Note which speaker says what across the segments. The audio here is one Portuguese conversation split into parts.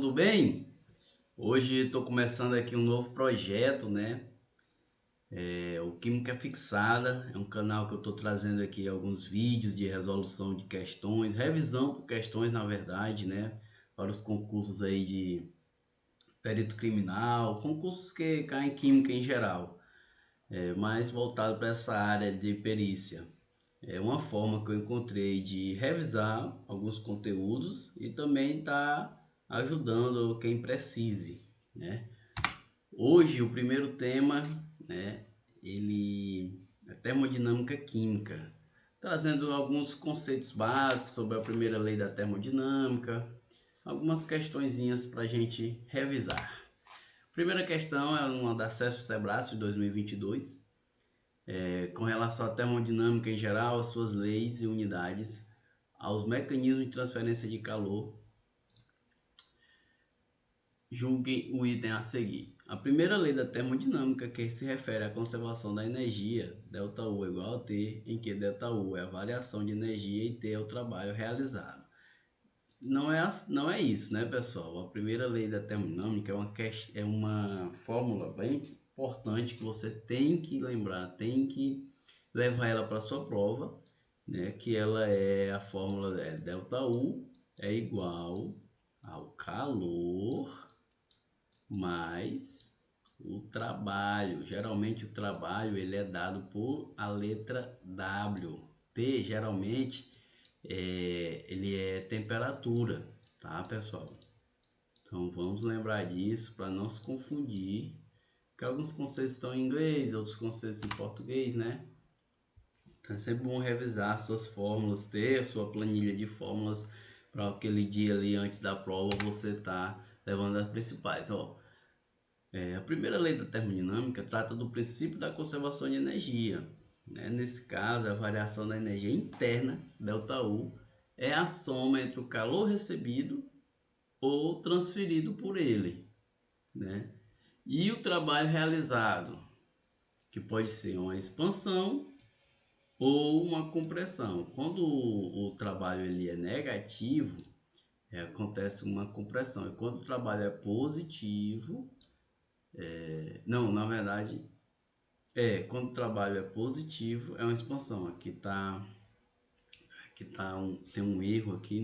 Speaker 1: tudo bem? Hoje estou começando aqui um novo projeto, né? O Química Fixada é um canal que eu estou trazendo aqui alguns vídeos de resolução de questões, revisão por questões, na verdade, né? Para os concursos aí de perito criminal, concursos que caem em química em geral, mais voltado para essa área de perícia. É uma forma que eu encontrei de revisar alguns conteúdos e também tá ajudando quem precise, né? Hoje o primeiro tema, né, ele é termodinâmica química, trazendo alguns conceitos básicos sobre a primeira lei da termodinâmica, algumas questõezinhas para a gente revisar. Primeira questão é uma da CESP Sebrae de 2022, com relação à termodinâmica em geral, às suas leis e unidades, aos mecanismos de transferência de calor. Julgue o item a seguir. A primeira lei da termodinâmica, que se refere à conservação da energia, ΔU é igual a T, em que ΔU é a variação de energia e T é o trabalho realizado. Não é isso, né, pessoal? A primeira lei da termodinâmica é uma fórmula bem importante que você tem que lembrar, tem que levar ela para sua prova, né? Que ela é a fórmula ΔU é igual ao calor mais o trabalho. Geralmente o trabalho ele é dado por a letra W. T geralmente ele é temperatura, tá, pessoal? Então vamos lembrar disso para não se confundir, porque alguns conceitos estão em inglês, outros conceitos em português, né? Então é sempre bom revisar suas fórmulas, ter a sua planilha de fórmulas para aquele dia ali antes da prova você tá levando as principais, ó. A primeira lei da termodinâmica trata do princípio da conservação de energia, né? Nesse caso, a variação da energia interna, ΔU, é a soma entre o calor recebido ou transferido por ele, né? E o trabalho realizado, que pode ser uma expansão ou uma compressão. Quando o trabalho ele é negativo, acontece uma compressão. E quando o trabalho é positivo, não, na verdade, quando o trabalho é positivo, é uma expansão. Tem um erro aqui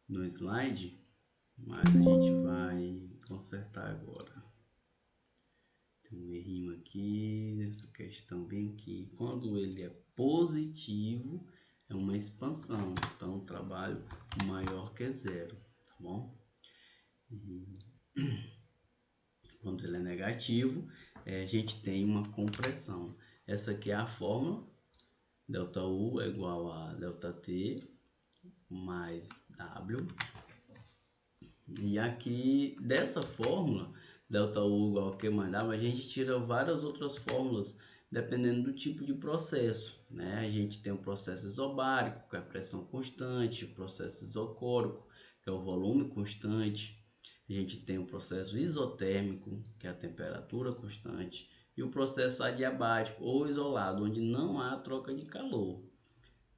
Speaker 1: no slide, mas a gente vai consertar agora. Tem um errinho aqui nessa questão bem aqui. Quando ele é positivo, é uma expansão. Então, o trabalho maior que zero, tá bom? E quando ele é negativo, a gente tem uma compressão. Essa aqui é a fórmula. ΔU é igual a ΔT mais W. E aqui, dessa fórmula, ΔU igual a Q mais W, a gente tira várias outras fórmulas, dependendo do tipo de processo, né? A gente tem o processo isobárico, que é a pressão constante, o processo isocórico, que é o volume constante. A gente tem o processo isotérmico, que é a temperatura constante, e o processo adiabático ou isolado, onde não há troca de calor,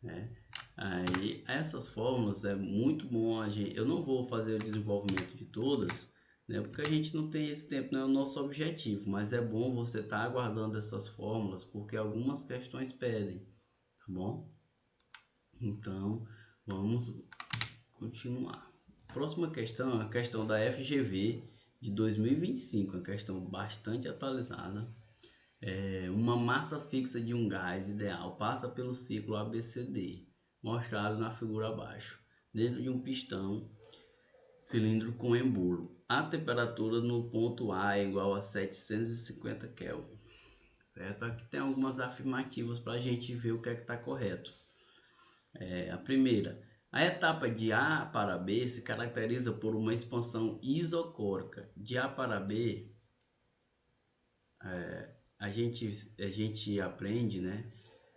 Speaker 1: né? Aí essas fórmulas é muito bom eu não vou fazer o desenvolvimento de todas, né? Porque a gente não tem esse tempo, não é o nosso objetivo, mas é bom você estar aguardando essas fórmulas, porque algumas questões pedem, tá bom? Então vamos continuar. Próxima questão é a questão da FGV de 2025, uma questão bastante atualizada. Uma massa fixa de um gás ideal passa pelo ciclo ABCD, mostrado na figura abaixo, dentro de um pistão cilindro com embolo. A temperatura no ponto A é igual a 750 Kelvin, certo? Aqui tem algumas afirmativas para a gente ver o que é que está correto. A primeira, a etapa de A para B se caracteriza por uma expansão isocórica. De A para B, a gente aprende, né,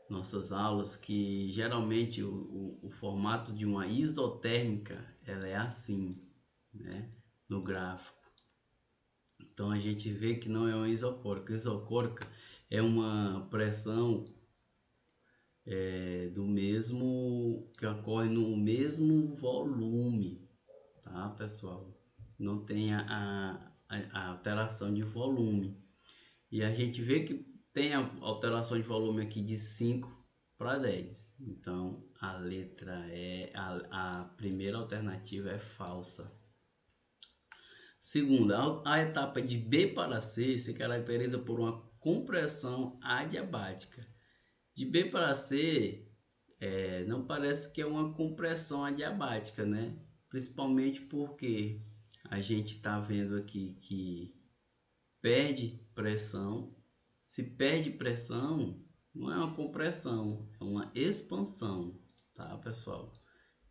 Speaker 1: nossas aulas, que geralmente o formato de uma isotérmica ela é assim, né, no gráfico. Então a gente vê que não é uma isocórica. Isocórica é uma pressão do mesmo que ocorre no mesmo volume, tá, pessoal? não tem a alteração de volume. E a gente vê que tem a alteração de volume aqui de 5 para 10. Então a letra a primeira alternativa é falsa. Segunda, a etapa de B para C se caracteriza por uma compressão adiabática. De B para C, não parece que é uma compressão adiabática, né? Principalmente porque a gente está vendo aqui que perde pressão. Se perde pressão, não é uma compressão, é uma expansão, tá, pessoal?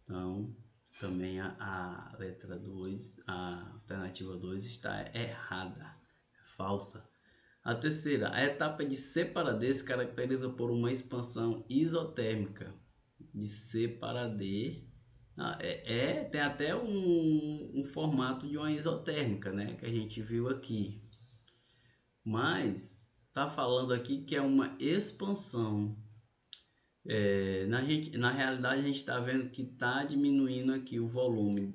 Speaker 1: Então, também a letra 2, a alternativa 2 está errada, é falsa. A terceira, a etapa de C para D se caracteriza por uma expansão isotérmica. De C para D, tem até um formato de uma isotérmica, né, que a gente viu aqui. Mas tá falando aqui que é uma expansão. Na realidade, a gente está vendo que está diminuindo aqui o volume,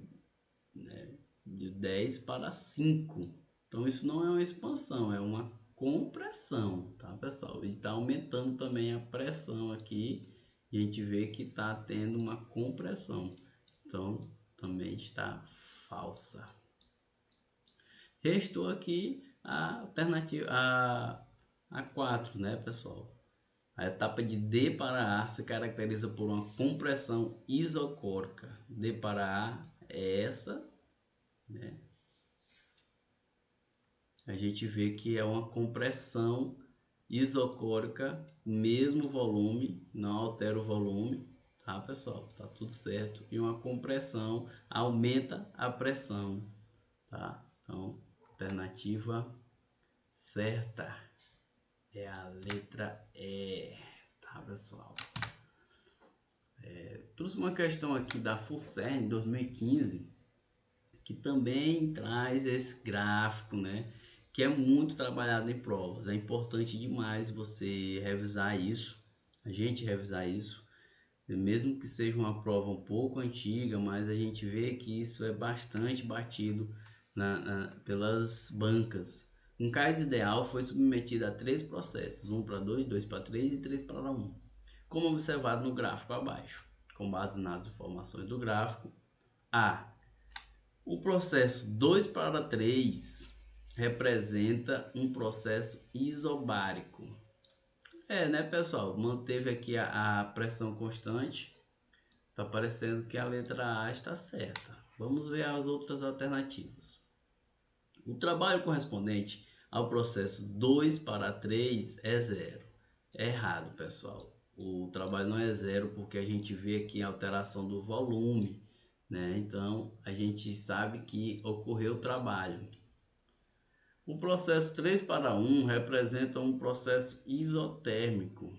Speaker 1: né, de 10 para 5. Então, isso não é uma expansão, é uma compressão, tá, pessoal? E está aumentando também a pressão aqui. E a gente vê que está tendo uma compressão. Então, também está falsa. Restou aqui a alternativa, a 4, né, pessoal? A etapa de D para A se caracteriza por uma compressão isocórica. D para A é essa, né? A gente vê que é uma compressão isocórica, mesmo volume, não altera o volume, tá, pessoal? Tá tudo certo. E uma compressão aumenta a pressão, tá? Então, alternativa certa é a letra E, tá, pessoal? Trouxe uma questão aqui da FUCERN 2015 que também traz esse gráfico, né? Que é muito trabalhado em provas. É importante demais você revisar isso, a gente revisar isso, mesmo que seja uma prova um pouco antiga, mas a gente vê que isso é bastante batido pelas bancas. Um CAIS ideal foi submetido a 3 processos, 1 para 2, 2 para 3 e 3 para 1, como observado no gráfico abaixo. Com base nas informações do gráfico, o processo 2 para 3 representa um processo isobárico. Né, pessoal? Manteve aqui a pressão constante. Está parecendo que a letra A está certa. Vamos ver as outras alternativas. O trabalho correspondente ao processo 2 para 3 é zero. É errado, pessoal. O trabalho não é zero porque a gente vê aqui a alteração do volume, né? Então a gente sabe que ocorreu o trabalho. O processo 3 para 1 representa um processo isotérmico.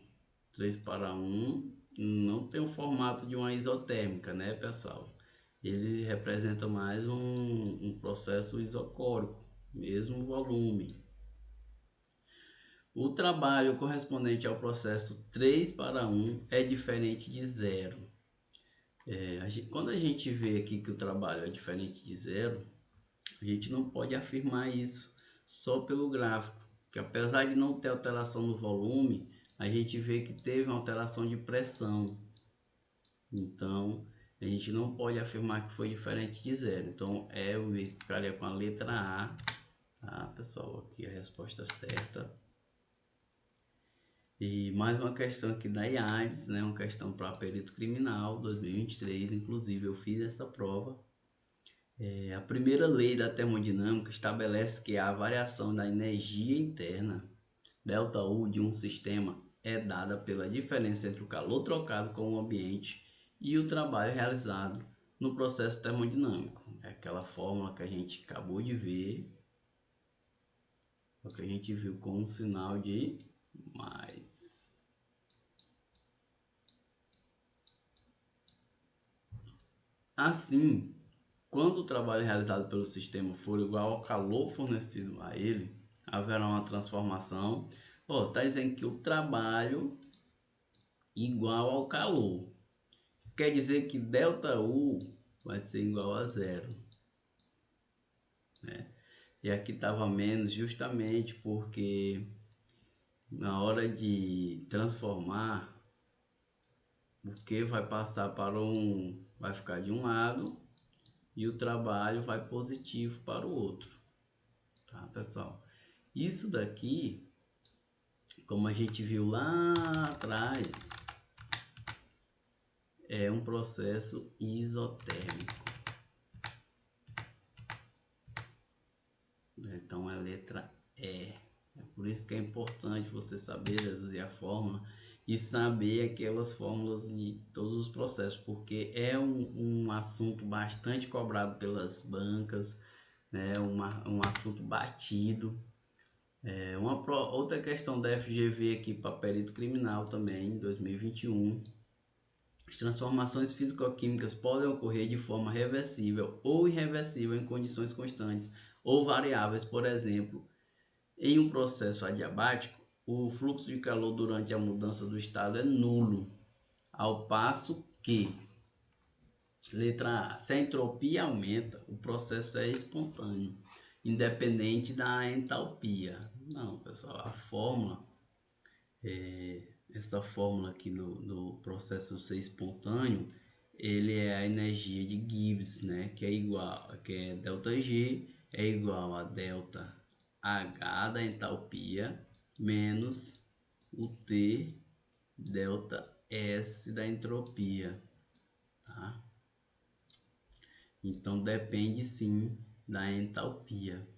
Speaker 1: 3 para 1 não tem o formato de uma isotérmica, né, pessoal? Ele representa mais um processo isocórico, mesmo volume. O trabalho correspondente ao processo 3 para 1 é diferente de zero. Quando a gente vê aqui que o trabalho é diferente de zero, a gente não pode afirmar isso só pelo gráfico, que apesar de não ter alteração no volume, a gente vê que teve uma alteração de pressão. Então, a gente não pode afirmar que foi diferente de zero. Então, eu ficaria com a letra A, tá, pessoal? Aqui a resposta certa. E mais uma questão aqui da IADES, né? Uma questão para perito criminal 2023, inclusive eu fiz essa prova. A primeira lei da termodinâmica estabelece que a variação da energia interna, ΔU, de um sistema é dada pela diferença entre o calor trocado com o ambiente e o trabalho realizado no processo termodinâmico. É aquela fórmula que a gente acabou de ver, só que a gente viu com um sinal de mais. Assim, quando o trabalho realizado pelo sistema for igual ao calor fornecido a ele, haverá uma transformação. Está dizendo que o trabalho igual ao calor. Isso quer dizer que ΔU vai ser igual a zero. né? E aqui estava menos justamente porque na hora de transformar, o Q vai passar para vai ficar de um lado e o trabalho vai positivo para o outro, tá, pessoal? Isso daqui, como a gente viu lá atrás, é um processo isotérmico. Então é a letra E. É por isso que é importante você saber deduzir a fórmula e saber aquelas fórmulas de todos os processos, porque é um assunto bastante cobrado pelas bancas, né? Um assunto batido. Outra questão da FGV aqui para perito criminal também, em 2021. As transformações físico-químicas podem ocorrer de forma reversível ou irreversível em condições constantes ou variáveis. Por exemplo, em um processo adiabático, o fluxo de calor durante a mudança do estado é nulo, ao passo que, letra A, se a entropia aumenta, o processo é espontâneo, independente da entalpia. Não, pessoal, a fórmula, essa fórmula aqui no processo ser espontâneo, ele é a energia de Gibbs, né? Que é ΔG é igual a delta H da entalpia menos o T delta S da entropia, tá? Então depende sim da entalpia.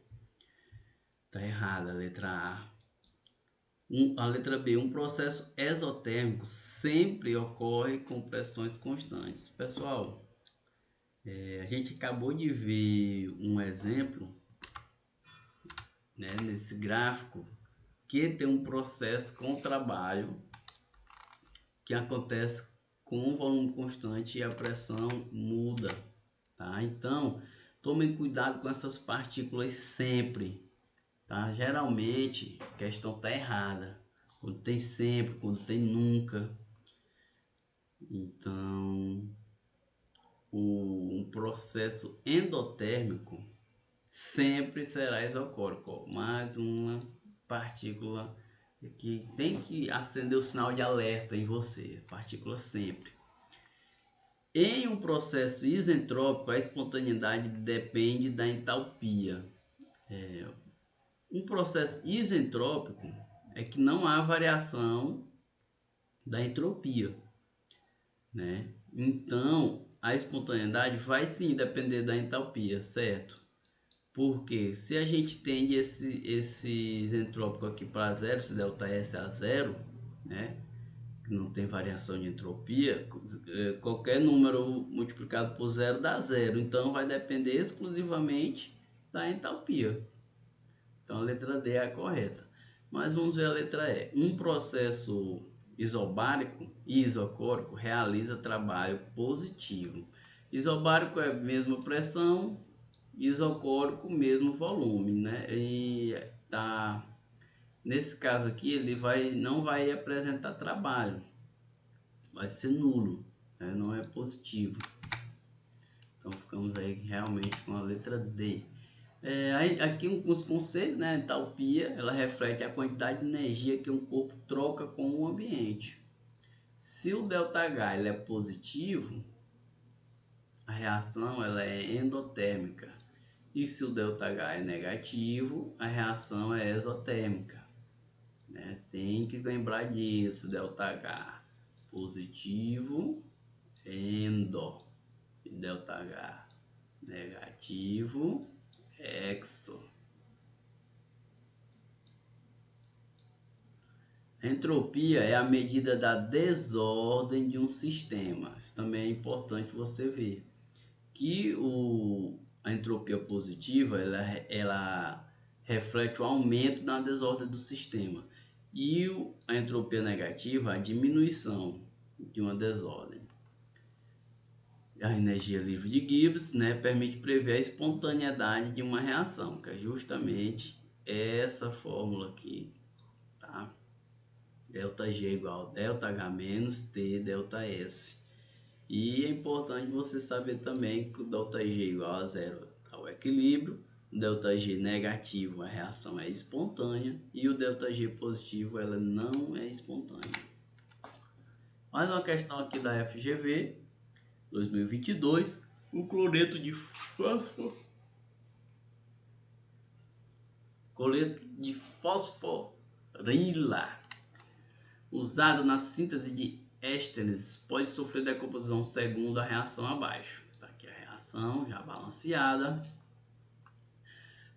Speaker 1: Tá errada a letra A. A letra B, um processo exotérmico sempre ocorre com pressões constantes. Pessoal, a gente acabou de ver um exemplo, né, nesse gráfico, que tem um processo com trabalho que acontece com um volume constante e a pressão muda, tá? Então, tomem cuidado com essas partículas sempre, tá? Geralmente, a questão tá errada. Quando tem sempre, quando tem nunca. Então, um processo endotérmico sempre será isocórico. Mais uma partícula que tem que acender o sinal de alerta em você. Partícula sempre. Em um processo isentrópico, a espontaneidade depende da entalpia. Um processo isentrópico é que não há variação da entropia, né? Então, a espontaneidade vai sim depender da entalpia, certo? Porque se a gente tem esse isentrópico aqui para zero, se delta S a zero, né? Não tem variação de entropia, qualquer número multiplicado por zero dá zero. Então vai depender exclusivamente da entalpia. Então a letra D é a correta. Mas vamos ver a letra E. Um processo isobárico e isocórico realiza trabalho positivo. Isobárico é a mesma pressão, isocórico mesmo volume, né? E tá, nesse caso aqui ele não vai apresentar trabalho, vai ser nulo, né? Não é positivo. Então ficamos aí realmente com a letra D. Aqui os conceitos, né? A entalpia, ela reflete a quantidade de energia que um corpo troca com o ambiente. Se o ΔH ele é positivo, a reação ela é endotérmica. E se o ΔH é negativo, a reação é exotérmica, né? Tem que lembrar disso, ΔH positivo, endo, e ΔH negativo, exo. A entropia é a medida da desordem de um sistema. Isso também é importante você ver. Que a entropia positiva ela reflete o aumento na desordem do sistema. E a entropia negativa, a diminuição de uma desordem. A energia livre de Gibbs, né, permite prever a espontaneidade de uma reação, que é justamente essa fórmula aqui, tá? ΔG igual a ΔH menos T ΔS. E é importante você saber também que o ΔG igual a zero está o equilíbrio, ΔG negativo, a reação é espontânea, e o ΔG positivo, ela não é espontânea. Mais uma questão aqui da FGV 2022, o cloreto de fósforila usado na síntese de ésteres pode sofrer decomposição segundo a reação abaixo. Está aqui a reação já balanceada.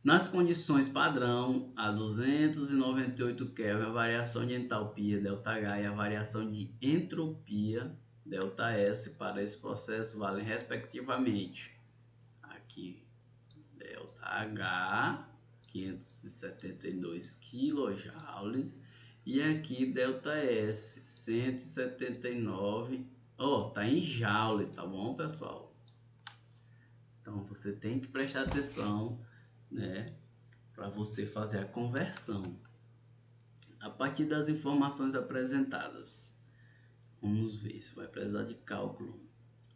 Speaker 1: Nas condições padrão, a 298 Kelvin, a variação de entalpia ΔH e a variação de entropia ΔS para esse processo valem respectivamente aqui ΔH 572 kJ e aqui ΔS 179, tá em joule, tá bom, pessoal? Então você tem que prestar atenção, né, para você fazer a conversão a partir das informações apresentadas. Vamos ver se vai precisar de cálculo.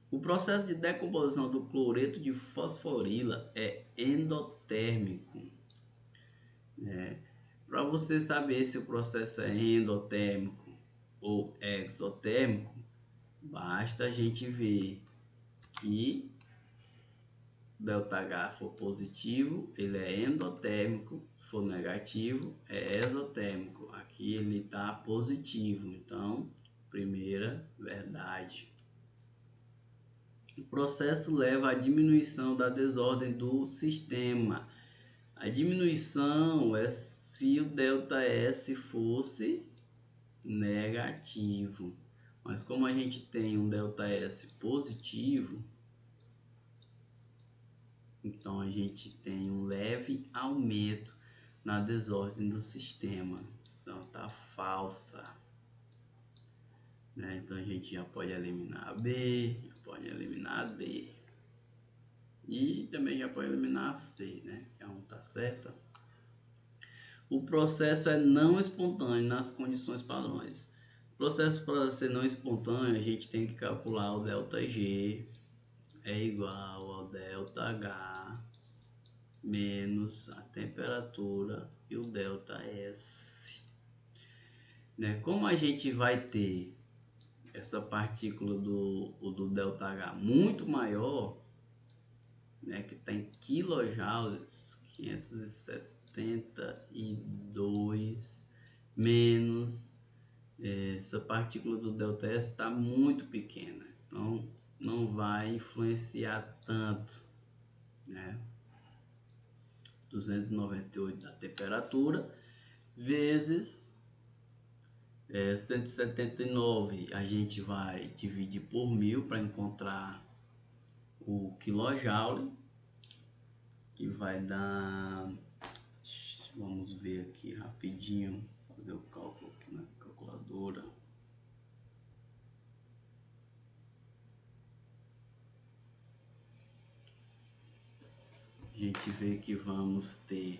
Speaker 1: O processo de decomposição do cloreto de fosforila é endotérmico, né? Para você saber se o processo é endotérmico ou exotérmico, basta a gente ver que ΔH for positivo, ele é endotérmico, se for negativo, é exotérmico. Aqui ele está positivo, então, primeira verdade. O processo leva à diminuição da desordem do sistema. A diminuição é se o ΔS fosse negativo. Mas como a gente tem um ΔS positivo, então a gente tem um leve aumento na desordem do sistema. Então tá falsa, né? Então a gente já pode eliminar a B, já pode eliminar a D. E também já pode eliminar a C, né? Que a 1 tá certa. O processo é não espontâneo nas condições padrões. O processo para ser não espontâneo, a gente tem que calcular o ΔG é igual ao ΔH menos a temperatura e o ΔS. Né? Como a gente vai ter essa partícula do ΔH muito maior, né, que está em kilojoules, 572 menos essa partícula do ΔS está muito pequena, então não vai influenciar tanto, né? 298 da temperatura vezes 179, a gente vai dividir por 1000 para encontrar o quilojoule, que vai dar, vamos ver aqui rapidinho, fazer o cálculo aqui na calculadora. A gente vê que vamos ter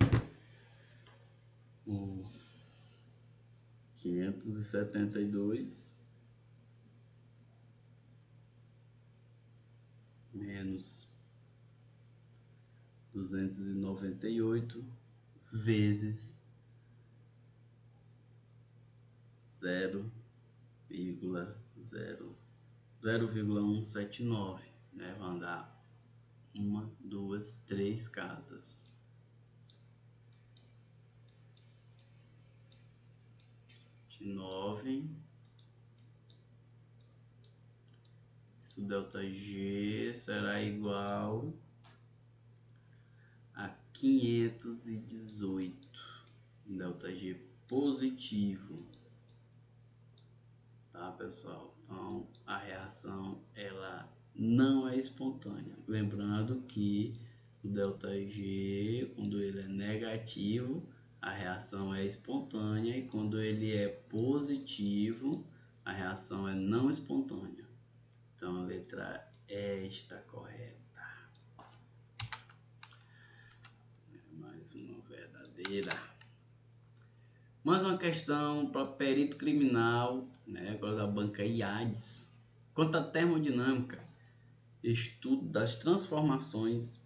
Speaker 1: o 572 menos 298 vezes 0,179, né? Vai dar 1, 2, 3 casas. 9. Isso ΔG será igual a 518. ΔG positivo. Tá, pessoal? Então a reação ela não é espontânea. Lembrando que o ΔG, quando ele é negativo, a reação é espontânea, e quando ele é positivo, a reação é não espontânea. Então a letra E está correta. Mais uma verdadeira. Mais uma questão para perito criminal, né? Agora da banca IADES. Quanto à termodinâmica, estudo das transformações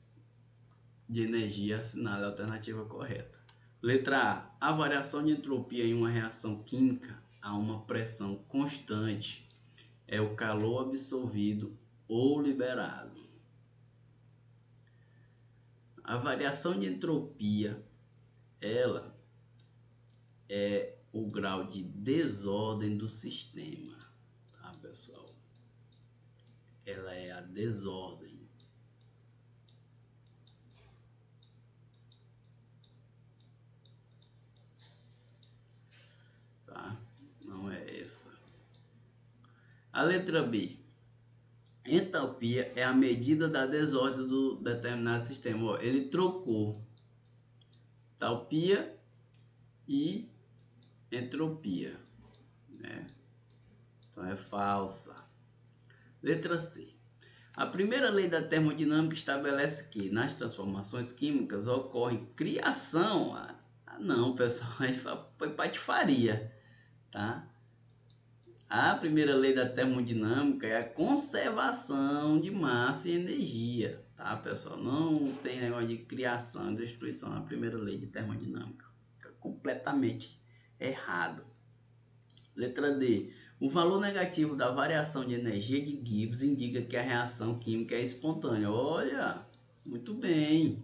Speaker 1: de energia, assinale a alternativa correta. Letra A. A variação de entropia em uma reação química a uma pressão constante é o calor absorvido ou liberado. A variação de entropia, ela é o grau de desordem do sistema, tá, pessoal? Ela é a desordem. Tá? Não é essa. A letra B. Entalpia é a medida da desordem do determinado sistema. Ó, ele trocou entalpia e entropia, né? Então é falsa. Letra C. A primeira lei da termodinâmica estabelece que nas transformações químicas ocorre criação. Não, pessoal, aí foi patifaria, tá? A primeira lei da termodinâmica é a conservação de massa e energia, tá, pessoal? Não tem negócio de criação e destruição na primeira lei de termodinâmica. Fica completamente errado. Letra D. O valor negativo da variação de energia de Gibbs indica que a reação química é espontânea. Olha, muito bem.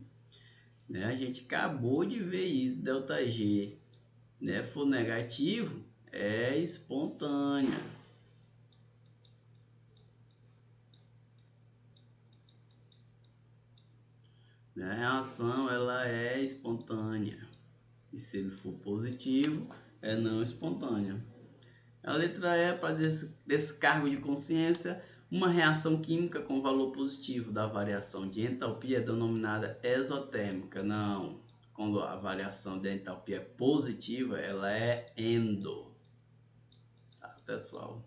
Speaker 1: Né? A gente acabou de ver isso. ΔG, né, for negativo, é espontânea. A reação ela é espontânea. E se ele for positivo, é não espontânea. A letra E, para descargo de consciência, uma reação química com valor positivo da variação de entalpia é denominada exotérmica. Não, quando a variação de entalpia é positiva, ela é endo. Tá, pessoal?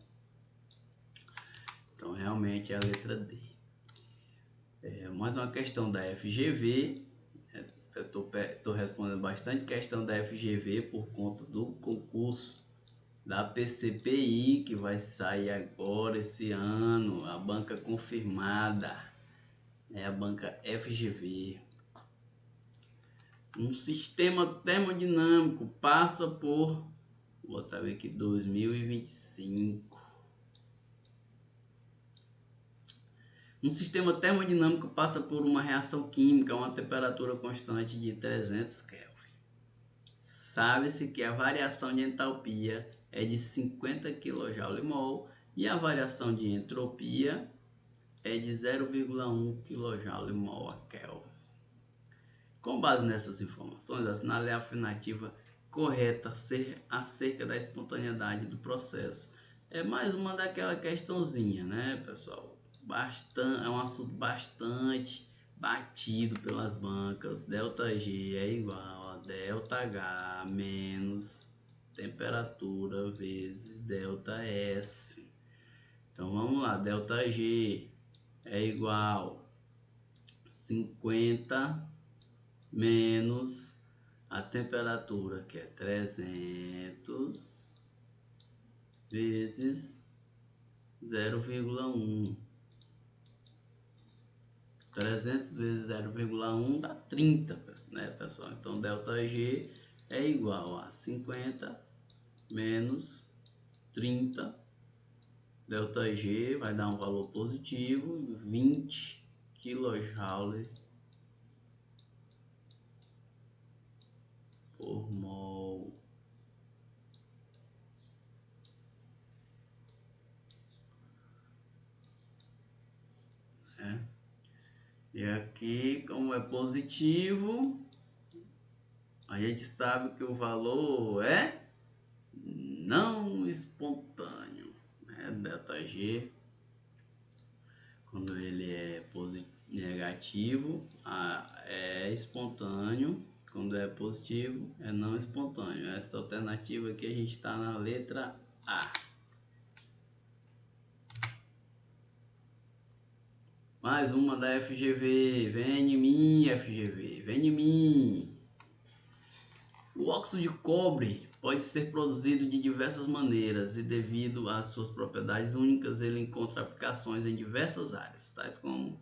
Speaker 1: Então, realmente é a letra D. Mais uma questão da FGV. Eu estou respondendo bastante questão da FGV por conta do concurso da PCPI, que vai sair agora esse ano, a banca confirmada, é a banca FGV. Um sistema termodinâmico passa por, vou saber aqui, 2025. Um sistema termodinâmico passa por uma reação química a uma temperatura constante de 300 Kelvin. Sabe-se que a variação de entalpia é de 50 kJ/mol e a variação de entropia é de 0,1 kJ/mol a Kelvin. Com base nessas informações, assinale a afirmativa correta acerca da espontaneidade do processo. É mais uma daquela questãozinha, né, pessoal? É um assunto bastante batido pelas bancas. ΔG é igual a ΔH menos temperatura vezes ΔS. Então vamos lá, ΔG é igual a 50 menos a temperatura, que é 300 vezes 0,1. 300 vezes 0,1 dá 30, né, pessoal? Então, ΔG é igual a 50 menos 30. ΔG vai dar um valor positivo, 20 kJ por mol. E aqui, como é positivo, a gente sabe que o valor é não espontâneo, né? ΔG, quando ele é negativo, é espontâneo. Quando é positivo, é não espontâneo. Essa alternativa aqui a gente está na letra A. Mais uma da FGV. Vem em mim, FGV. Vem em mim. O óxido de cobre pode ser produzido de diversas maneiras e, devido às suas propriedades únicas, ele encontra aplicações em diversas áreas, tais como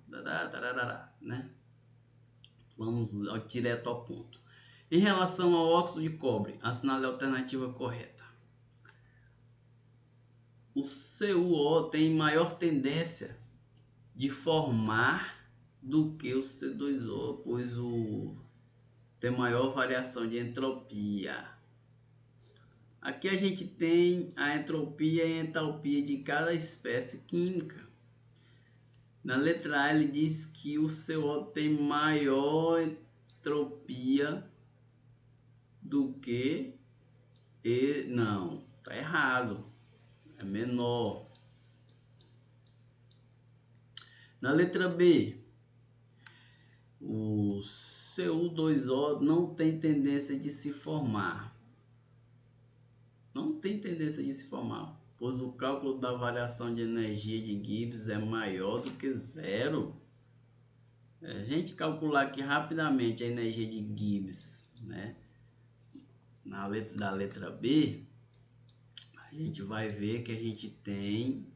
Speaker 1: né? Vamos direto ao ponto. Em relação ao óxido de cobre, assinale a alternativa correta. O CuO tem maior tendência de formar do que o C2O, pois tem maior variação de entropia. Aqui a gente tem a entropia e a entalpia de cada espécie química. Na letra A ele diz que o CO tem maior entropia do que não, tá errado, é menor. Na letra B, o Cu2O não tem tendência de se formar. Não tem tendência de se formar, pois o cálculo da variação de energia de Gibbs é maior do que zero. A gente calcular aqui rapidamente a energia de Gibbs, né? Na letra da letra B, a gente vai ver que a gente tem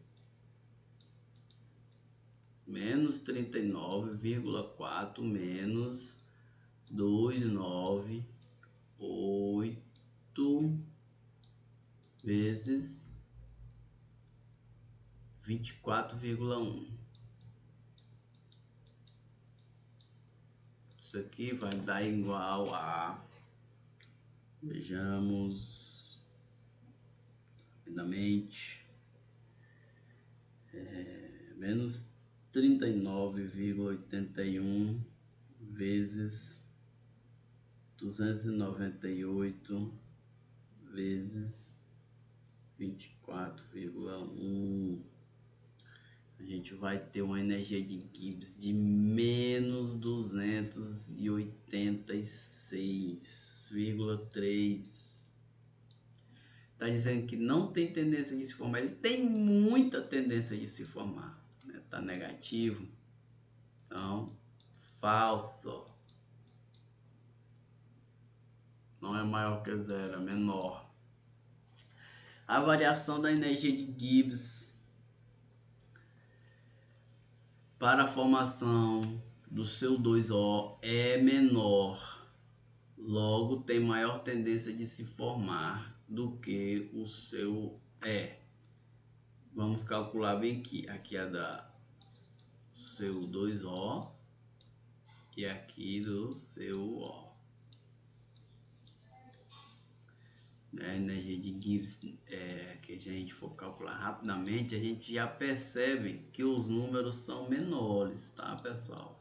Speaker 1: menos 39,4 menos 298 vezes 24,1. Isso aqui vai dar igual a, vejamos rapidamente, menos 39,81 vezes 298 vezes 24,1. A gente vai ter uma energia de Gibbs de menos 286,3. Está dizendo que não tem tendência de se formar. Ele tem muita tendência de se formar, né? Tá negativo. Então, falso. Não é maior que zero, é menor. A variação da energia de Gibbs para a formação do CO2O é menor, logo tem maior tendência de se formar do que o seu E. Vamos calcular bem aqui. Aqui é da CO2O e aqui do CuO. A energia de Gibbs, que a gente for calcular rapidamente, a gente já percebe que os números são menores, tá, pessoal?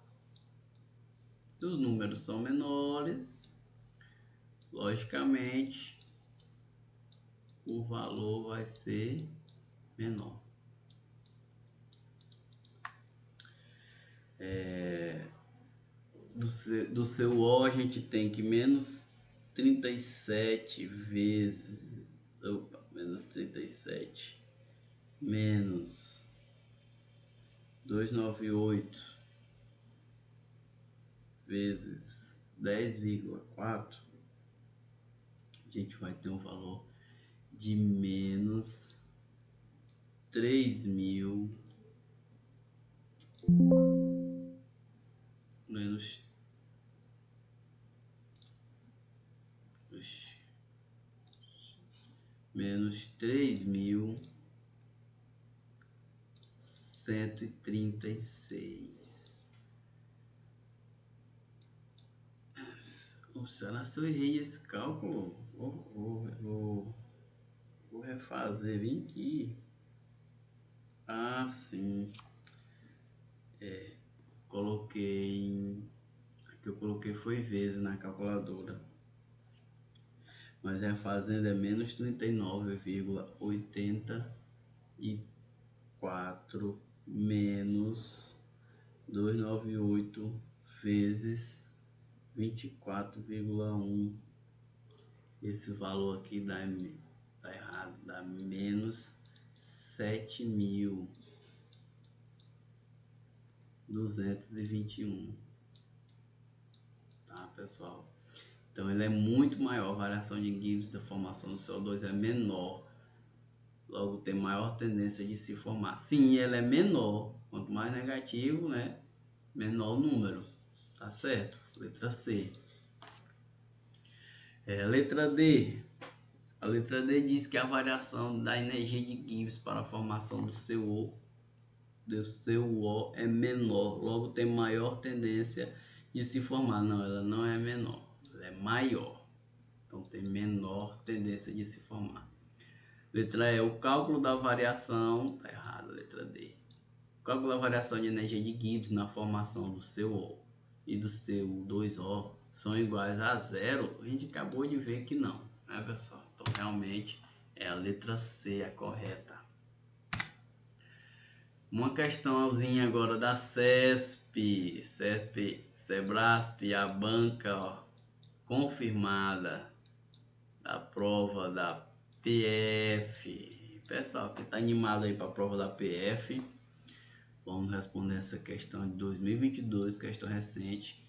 Speaker 1: Se os números são menores, logicamente o valor vai ser menor. Do seu O a gente tem que menos 37 vezes, menos 37 menos 298 vezes 10,4, a gente vai ter um valor de menos 3.000 menos 3.136. Será que eu errei esse cálculo? Vou refazer, vem aqui. Ah, sim. Aqui eu coloquei foi vezes na calculadora. Mas refazendo é menos 39,84 menos 298 vezes 24,1. Esse valor aqui tá errado, dá menos 7.221, tá, pessoal? Então ele é muito maior, a variação de Gibbs da formação do CO2 é menor, logo tem maior tendência de se formar. Sim, ele é menor, quanto mais negativo, né, menor o número. tá certo? Letra C. Letra D. A letra D diz que a variação da energia de Gibbs para a formação do seu O é menor, logo tem maior tendência de se formar. Não, ela não é menor, ela é maior. Então tem menor tendência de se formar. Letra E, o cálculo da variação, tá errado, letra D. O cálculo da variação de energia de Gibbs na formação do seu O e do seu 2O são iguais a zero. A gente acabou de ver que não, né, pessoal? Então realmente é a letra C a correta. Uma questãozinha agora da CESP, Sebrasp, a banca, ó, confirmada da prova da PF. Pessoal que tá animado aí para a prova da PF, vamos responder essa questão de 2022, questão recente.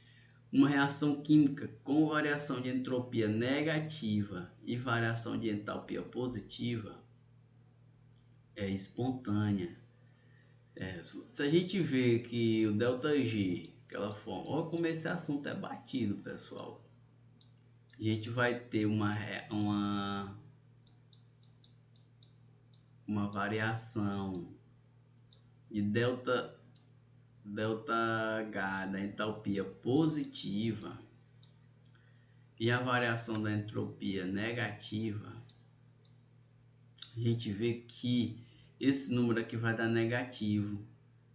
Speaker 1: Uma reação química com variação de entropia negativa e variação de entalpia positiva é espontânea. Se a gente vê que o ΔG, aquela forma, olha como esse assunto é batido, pessoal. A gente vai ter uma variação de ΔH da entalpia positiva e a variação da entropia negativa. A gente vê que esse número aqui vai dar negativo.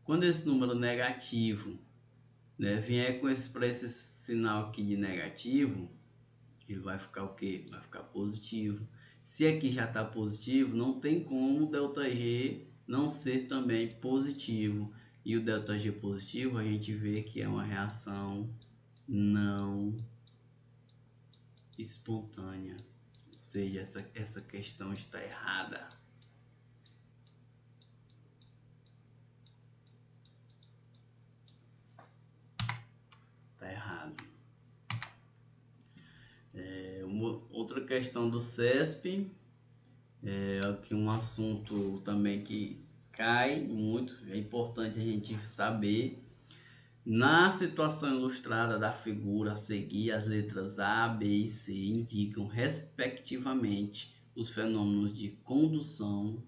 Speaker 1: Quando esse número negativo, né, vier para esse sinal aqui de negativo, ele vai ficar o quê? Vai ficar positivo. Se aqui já está positivo, não tem como o ΔG não ser também positivo. E o ΔG positivo, a gente vê que é uma reação não espontânea. Ou seja, essa questão está errada. Está errado. Outra questão do CESP, aqui um assunto também que cai muito, é importante a gente saber. Na situação ilustrada da figura a seguir, as letras A, B e C indicam, respectivamente, os fenômenos de condução,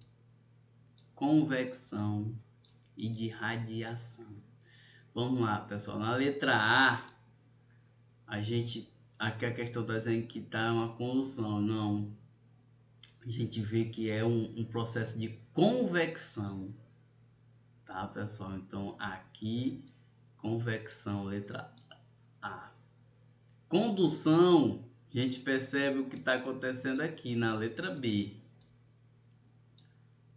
Speaker 1: convecção e de radiação. Vamos lá, pessoal. Na letra A, aqui a questão está dizendo que está uma condução. Não. A gente vê que é um processo de convecção. Tá, pessoal? Então, aqui, convecção, letra A. Condução, a gente percebe o que está acontecendo aqui na letra B.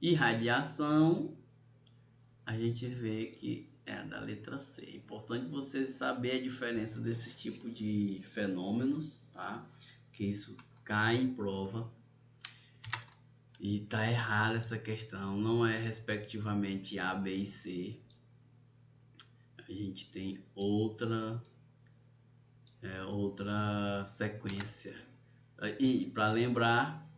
Speaker 1: E radiação, a gente vê que é a da letra C. É importante você saber a diferença desses tipos de fenômenos, tá? Que isso cai em prova. E tá errada essa questão, não é respectivamente A, B e C. A gente tem outra sequência. E para lembrar,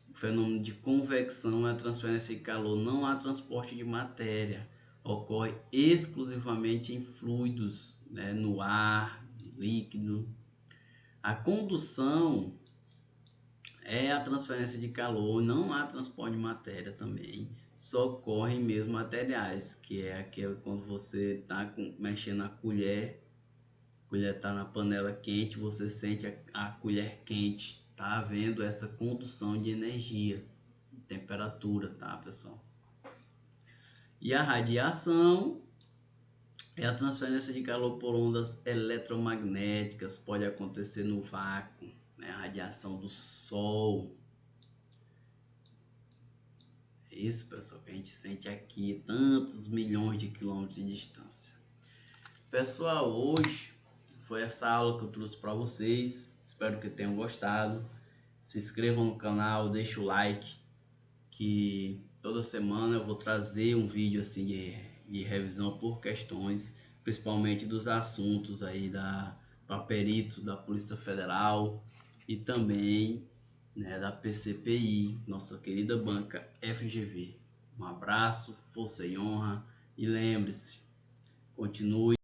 Speaker 1: o fenômeno de convecção é a transferência de calor, não há transporte de matéria. Ocorre exclusivamente em fluidos, né, no ar, líquido. A condução é a transferência de calor, não há transporte de matéria também. Só ocorrem mesmo materiais, que é aquele quando você está mexendo a colher está na panela quente, você sente a colher quente, tá havendo essa condução de energia, de temperatura, tá, pessoal? E a radiação é a transferência de calor por ondas eletromagnéticas, pode acontecer no vácuo, né? A radiação do sol. É isso, pessoal, que a gente sente aqui, tantos milhões de quilômetros de distância. Pessoal, hoje foi essa aula que eu trouxe para vocês. Espero que tenham gostado. Se inscrevam no canal, deixe o like, que toda semana eu vou trazer um vídeo assim de revisão por questões, principalmente dos assuntos aí para perito da Polícia Federal e também, né, da PCPI, nossa querida banca FGV. Um abraço, força e honra, e lembre-se, continue